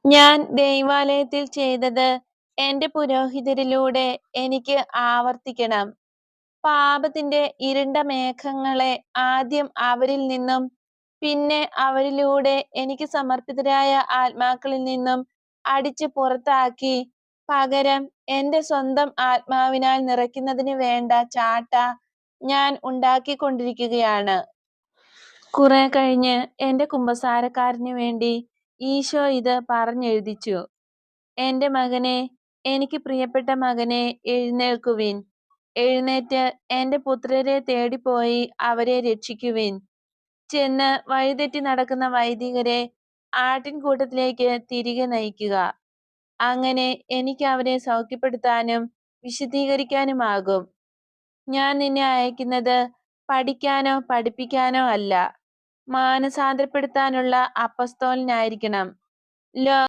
ഞാൻ ദൈവാലയത്തിൽ ചെയ്തത് എന്റെ പുരോഹിതരിലൂടെ എനിക്ക് ആവർത്തിക്കണം. പാപത്തിന്റെ ഇരുണ്ട മേഘങ്ങളെ ആദ്യം അവരിൽ നിന്നും പിന്നെ അവരിലൂടെ എനിക്ക് സമർപ്പിതരായ ആത്മാക്കളിൽ നിന്നും അടിച്ചു പുറത്താക്കി പകരം എന്റെ സ്വന്തം ആത്മാവിനാൽ നിറയ്ക്കുന്നതിന് വേണ്ട ചാട്ട ഞാൻ ഉണ്ടാക്കിക്കൊണ്ടിരിക്കുകയാണ്. കുറെ കഴിഞ്ഞ് എന്റെ കുമ്പസാരക്കാരന് വേണ്ടി ഈശോ ഇത് പറഞ്ഞെഴുതിച്ചു. എന്റെ മകനെ, എനിക്ക് പ്രിയപ്പെട്ട മകനെ, എഴുന്നേൽക്കുവിൻ. എഴുന്നേറ്റ് എന്റെ പുത്രരെ തേടിപ്പോയി അവരെ രക്ഷിക്കുവിൻ. ചെന്ന് വഴിതെറ്റി നടക്കുന്ന വൈദികരെ ആട്ടിൻകൂട്ടത്തിലേക്ക് തിരികെ നയിക്കുക. അങ്ങനെ എനിക്ക് അവരെ സൗഖ്യപ്പെടുത്താനും വിശുദ്ധീകരിക്കാനുമാകും. ഞാൻ നിന്നെ അയക്കുന്നത് പഠിക്കാനോ പഠിപ്പിക്കാനോ അല്ല, മാനസാന്തരപ്പെടുത്താനുള്ള അപ്പസ്തോലനായിരിക്കണം.